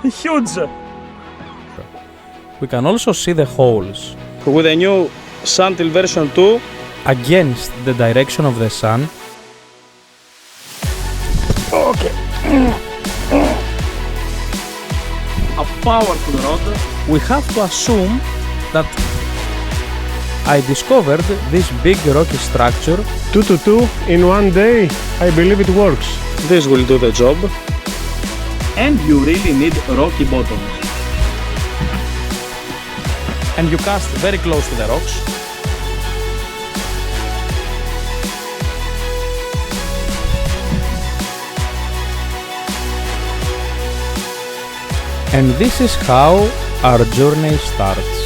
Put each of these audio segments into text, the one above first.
Huge! We can also see the holes. With a new Suntil version 2, against the direction of the sun. okay. A powerful rod. We have to assume that I discovered this big rocky structure. 2 to 2 in one day, I believe it works. This will do the job. And you really need rocky bottoms. And you cast very close to the rocks. And this is how our journey starts.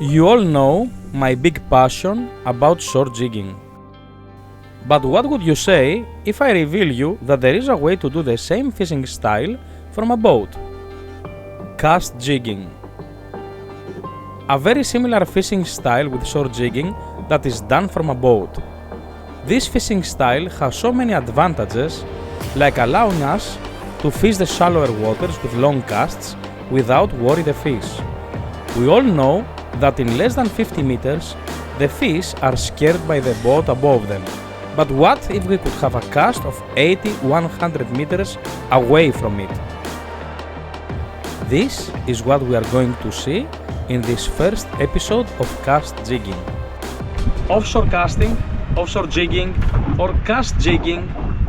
You all know my big passion about shore jigging. But what would you say if I reveal you that there is a way to do the same fishing style from a boat? Cast jigging. A very similar fishing style with shore jigging that is done from a boat. This fishing style has so many advantages, like allowing us to fish the shallower waters with long casts without worrying the fish. We all know that in less than 50 meters, the fish are scared by the boat above them. But what if we could have a cast of 80-100 meters away from it? This is what we are going to see in this first episode of Cast Jigging. Offshore casting, offshore jigging, or cast jigging,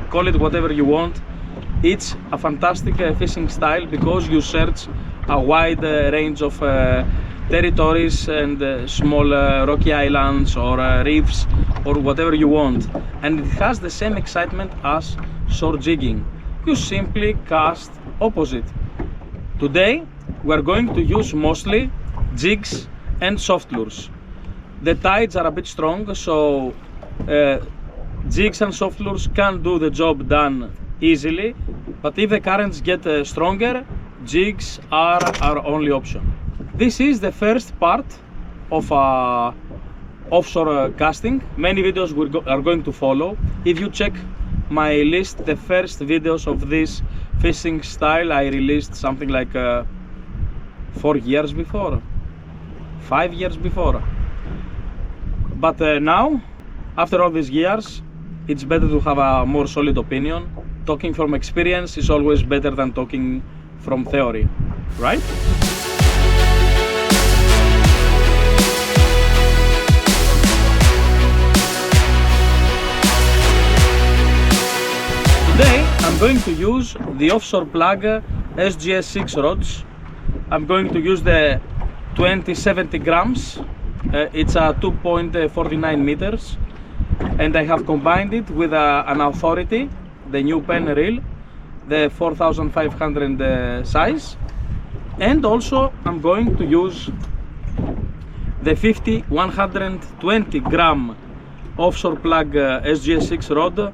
call it whatever you want. It's a fantastic fishing style because you search a wide range of territories and small rocky islands or reefs or whatever you want, and it has the same excitement as shore jigging. You simply cast opposite. Today we are going to use mostly jigs and soft lures. The tides are a bit strong, so jigs and soft lures can do the job done easily, but if the currents get stronger, jigs are our only option. This is the first part of offshore casting. Many videos are going to follow. If you check my list, the first videos of this fishing style I released something like 4 years before, 5 years before. But now, after all these years, it's better to have a more solid opinion. Talking from experience is always better than talking from theory, right? Today I'm going to use the offshore plug SGS6 rods. I'm going to use the 2070 grams. It's a 2.49 meters, and I have combined it with an Authority, the new pen reel, the 4500 size, and also I'm going to use the 120 gram offshore plug SGS6 rod.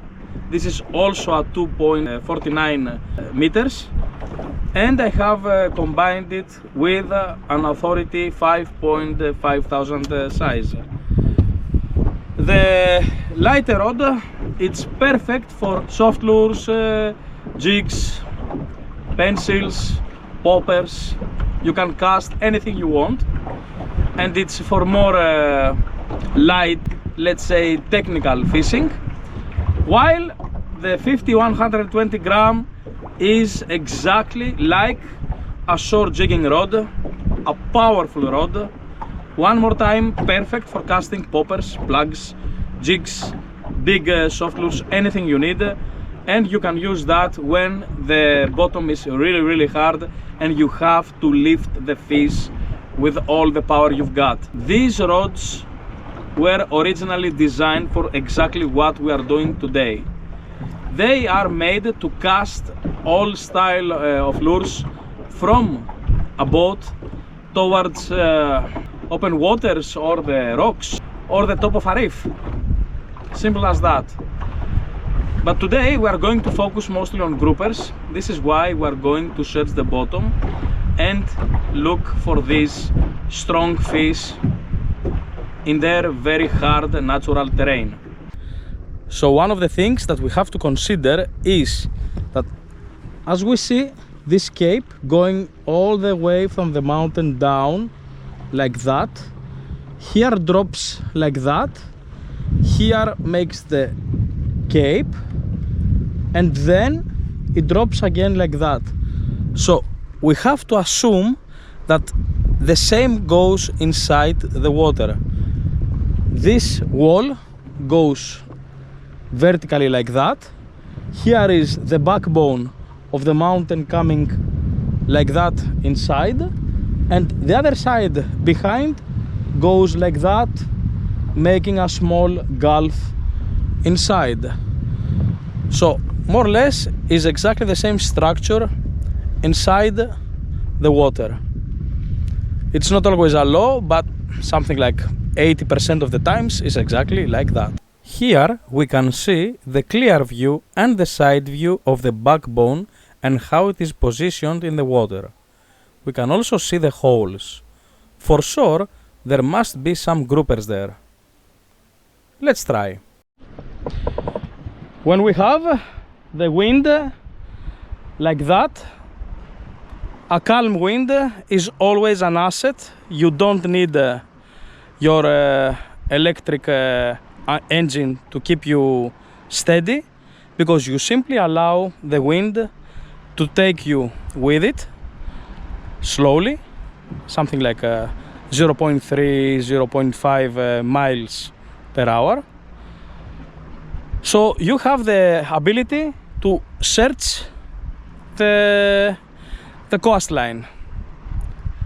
This is also a 2.49 meters, and I have combined it with an Authority 5,500 size. The lighter rod, it's perfect for soft lures, jigs, pencils, poppers. You can cast anything you want, and it's for more light, let's say, technical fishing. While the 120 gram is exactly like a shore jigging rod, a powerful rod. One more time, perfect for casting poppers, plugs, jigs, big soft lures, anything you need. And you can use that when the bottom is really hard and you have to lift the fish with all the power you've got. These rods were originally designed for exactly what we are doing today. They are made to cast all style of lures from a boat towards open waters or the rocks or the top of a reef. Simple as that. But today we are going to focus mostly on groupers. This is why we are going to search the bottom and look for these strong fish in their very hard natural terrain. So one of the things that we have to consider is that as we see this cape going all the way from the mountain down like that, here drops like that, here makes the cape, and then it drops again like that. So we have to assume that the same goes inside the water. This wall goes vertically like that. Here is the backbone of the mountain coming like that inside, and the other side behind goes like that, making a small gulf inside. So more or less is exactly the same structure inside the water. It's not always a law, but something like 80% of the times is exactly like that. Here we can see the clear view and the side view of the backbone and how it is positioned in the water. We can also see the holes. For sure, there must be some groupers there. Let's try. When we have the wind like that, a calm wind is always an asset. You don't need your electric engine to keep you steady, because you simply allow the wind to take you with it slowly, something like 0.3, 0.5 miles per hour. So you have the ability to search the coastline.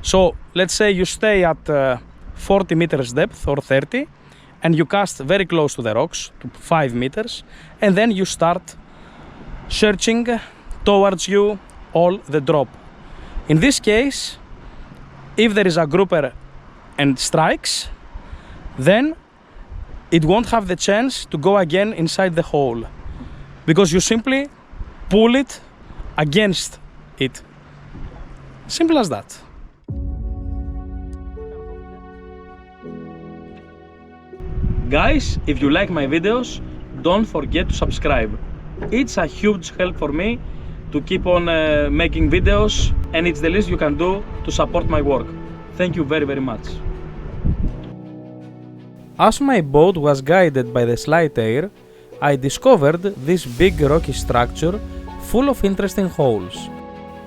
So let's say you stay at 40 meters depth or 30, and you cast very close to the rocks, to 5 meters, and then you start searching towards you all the drop. In this case, if there is a grouper and strikes, then it won't have the chance to go again inside the hole, because you simply pull it against it. Simple as that. Guys, if you like my videos, don't forget to subscribe. It's a huge help for me to keep on making videos, and it's the least you can do to support my work. Thank you very, very much. As my boat was guided by the slight air, I discovered this big rocky structure full of interesting holes.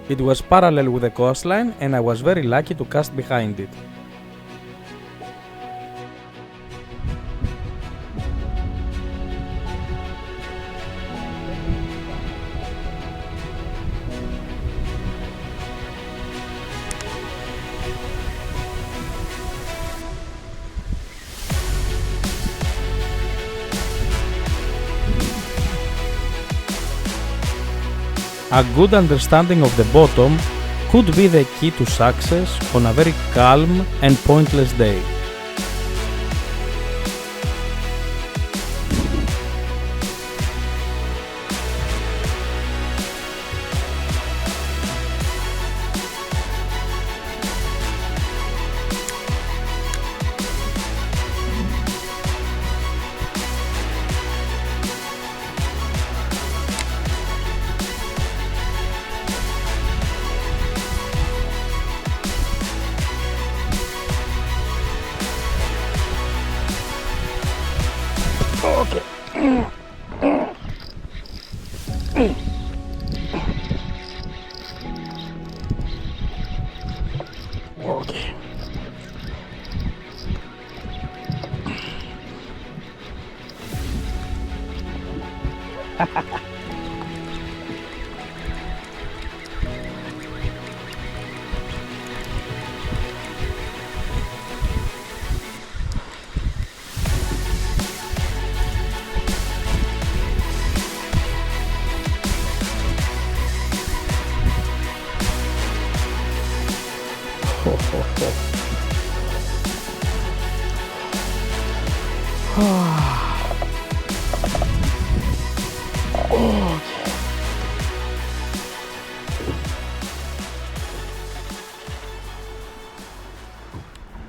It was parallel with the coastline, and I was very lucky to cast behind it. A good understanding of the bottom could be the key to success on a very calm and pointless day. Okay.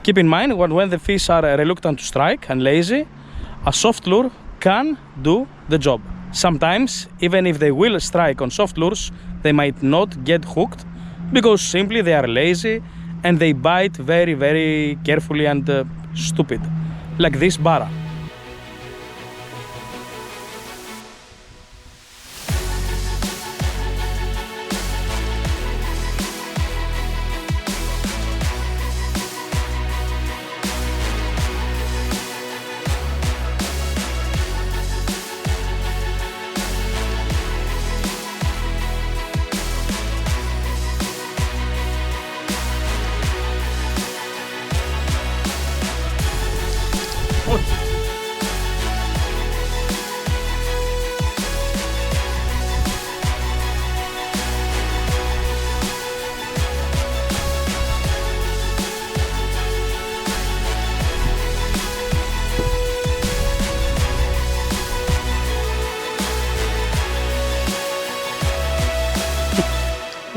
Keep in mind when the fish are reluctant to strike and lazy, a soft lure can do the job. Sometimes, even if they will strike on soft lures, they might not get hooked because simply they are lazy and they bite very, very carefully and stupid, like this bara.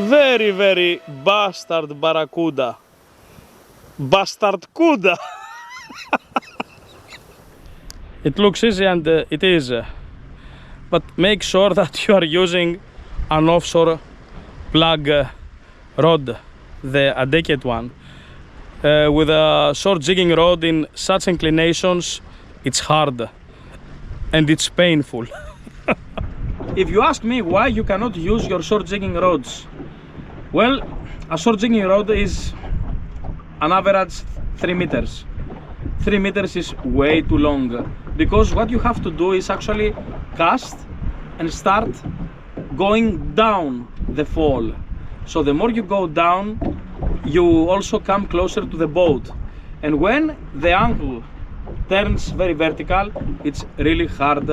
Very, very bastard barracuda. Bastard cuda. It looks easy and it is. But make sure that you are using an offshore plug rod, the adequate one. With a shore jigging rod in such inclinations, it's hard and it's painful. If you ask me why you cannot use your shore jigging rods, well, a shore jigging rod is an average 3 meters. 3 meters is way too long because what you have to do is actually cast and start going down the fall. So the more you go down, you also come closer to the boat. And when the angle turns very vertical, it's really hard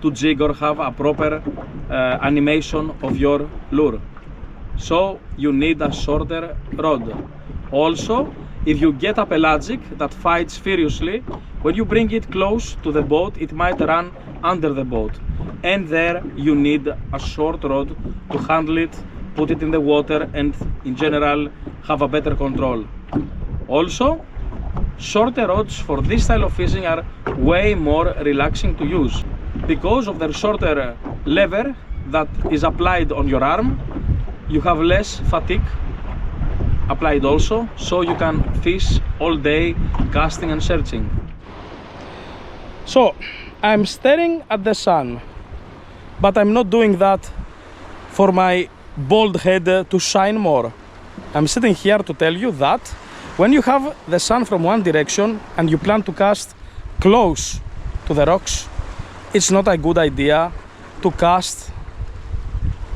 to jig or have a proper animation of your lure. So you need a shorter rod. Also, if you get a pelagic that fights furiously, when you bring it close to the boat, it might run under the boat. And there you need a short rod to handle it, put it in the water, and in general have a better control. Also, shorter rods for this style of fishing are way more relaxing to use because of their shorter lever that is applied on your arm. You have less fatigue applied also, so you can fish all day casting and searching. So I'm staring at the sun, but I'm not doing that for my bald head to shine more. I'm sitting here to tell you that when you have the sun from one direction and you plan to cast close to the rocks, it's not a good idea to cast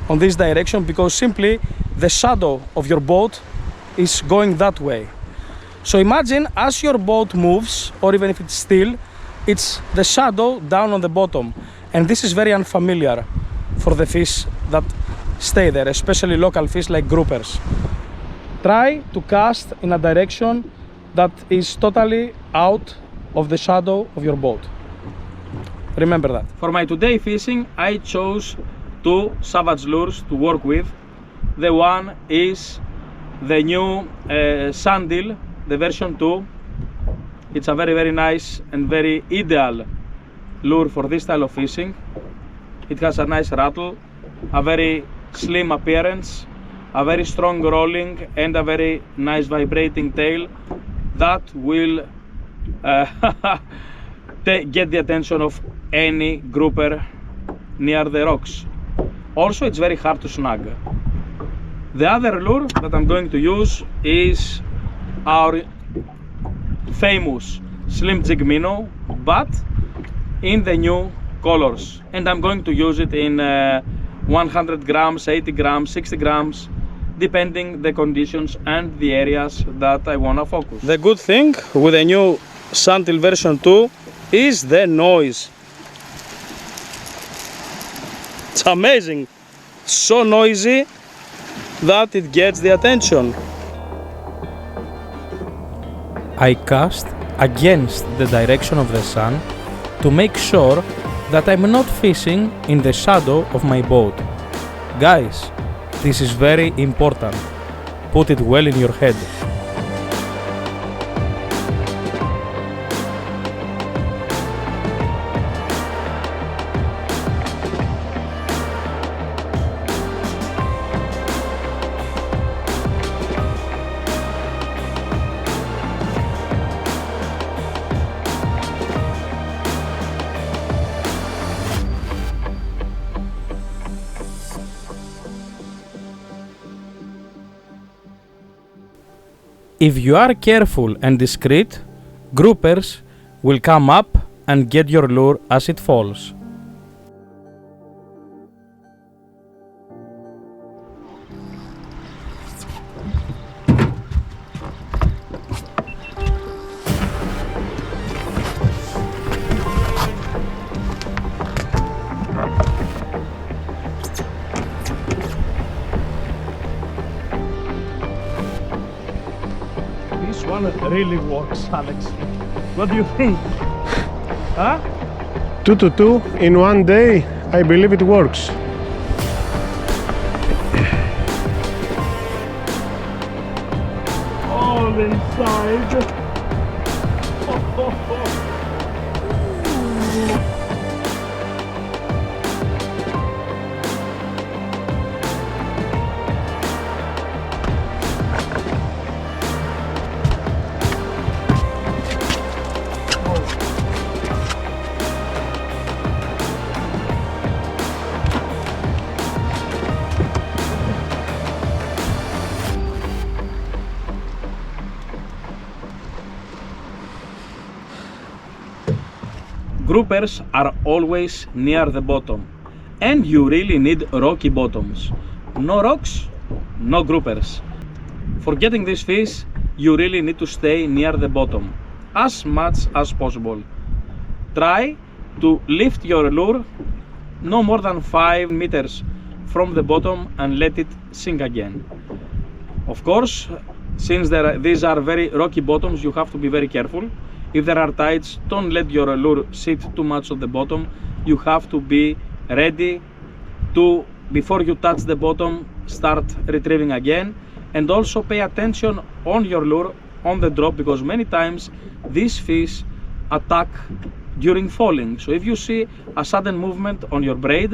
on this direction because simply the shadow of your boat is going that way. So imagine as your boat moves, or even if it's still, it's the shadow down on the bottom, and this is very unfamiliar for the fish that stay there, especially local fish like groupers. Try to cast in a direction that is totally out of the shadow of your boat. Remember that. For my today fishing, I chose two savage lures to work with. The one is the new Sandil, the version 2. It's a very, very nice and very ideal lure for this style of fishing. It has a nice rattle, a very slim appearance, a very strong rolling, and a very nice vibrating tail that will get the attention of any grouper near the rocks. Also, it's very hard to snag. The other lure that I'm going to use is our famous slim jig minnow, but in the new colors. And I'm going to use it in 100 grams, 80 grams, 60 grams, depending the conditions and the areas that I want to focus. The good thing with the new Sandil version 2 is the noise. It's amazing, so noisy that it gets the attention. I cast against the direction of the sun to make sure that I'm not fishing in the shadow of my boat. Guys, this is very important. Put it well in your head. If you are careful and discreet, groupers will come up and get your lure as it falls. This one really works, Alex. What do you think? Huh? 2 to 2 in one day, I believe it works. All inside. Groupers are always near the bottom, and you really need rocky bottoms. No rocks, no groupers. For getting this fish, you really need to stay near the bottom as much as possible. Try to lift your lure no more than 5 meters from the bottom and let it sink again. Of course, since these are very rocky bottoms, you have to be very careful. If there are tides, don't let your lure sit too much on the bottom. You have to be ready to, before you touch the bottom, start retrieving again. And also pay attention on your lure on the drop, because many times these fish attack during falling. So if you see a sudden movement on your braid,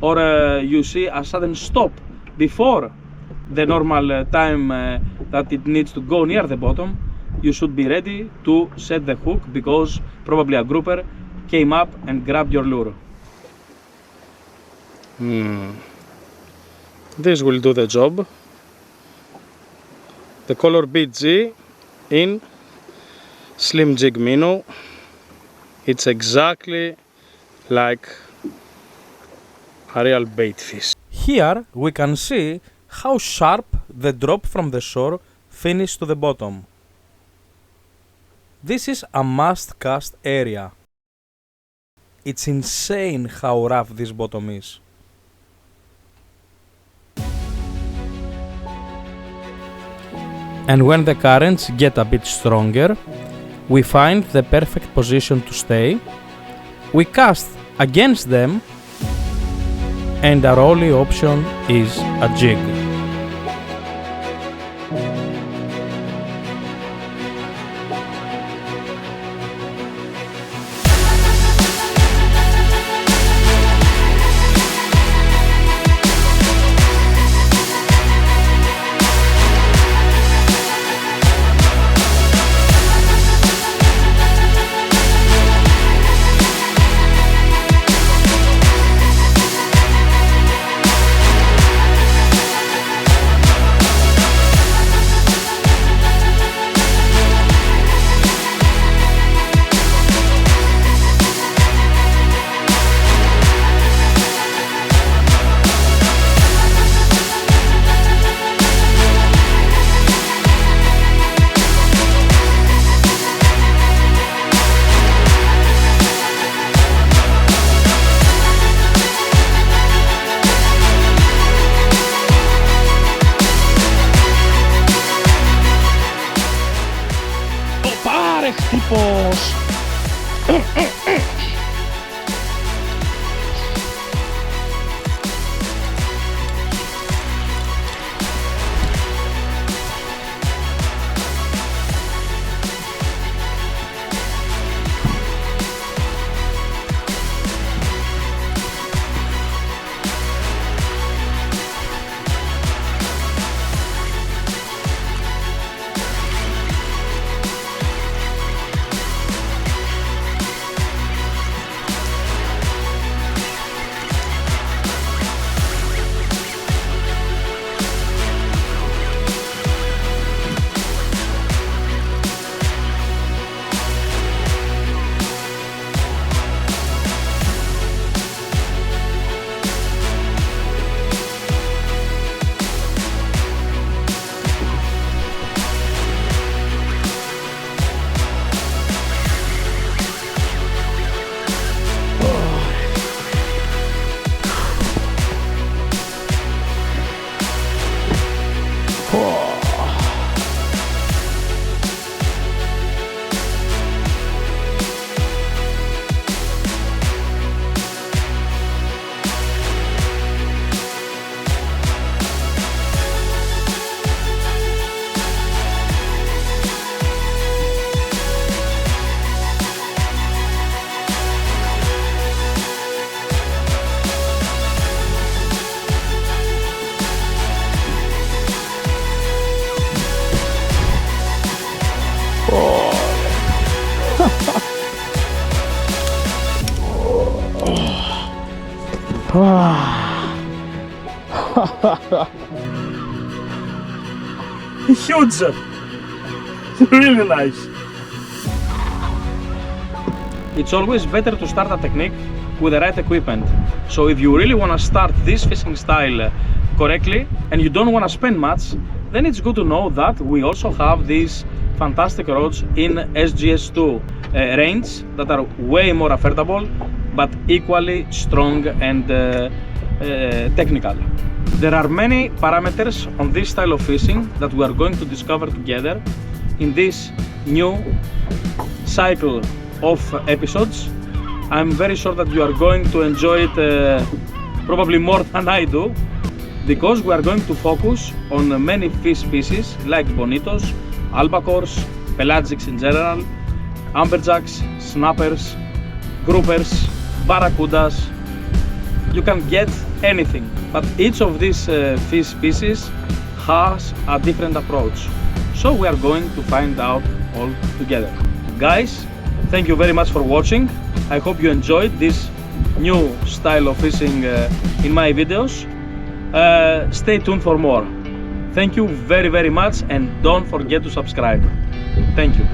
or you see a sudden stop before the normal time that it needs to go near the bottom, you should be ready to set the hook, because probably a grouper came up and grabbed your lure. This will do the job. The color BG in Slim Jig Minnow. It's exactly like a real bait fish. Here we can see how sharp the drop from the shore finished to the bottom. This is a must-cast area. It's insane how rough this bottom is. And when the currents get a bit stronger, we find the perfect position to stay. We cast against them, and our only option is a jig. Huge! Really nice! It's always better to start a technique with the right equipment. So if you really want to start this fishing style correctly and you don't want to spend much, then it's good to know that we also have these fantastic rods in SGS2 range that are way more affordable but equally strong and technical. There are many parameters on this style of fishing that we are going to discover together in this new cycle of episodes. I'm very sure that you are going to enjoy it probably more than I do, because we are going to focus on many fish species like bonitos, albacores, pelagics in general, amberjacks, snappers, groupers, barracudas. You can get anything, but each of these fish species has a different approach. So we are going to find out all together. Guys, thank you very much for watching. I hope you enjoyed this new style of fishing in my videos. Stay tuned for more. Thank you very much, and don't forget to subscribe. Thank you.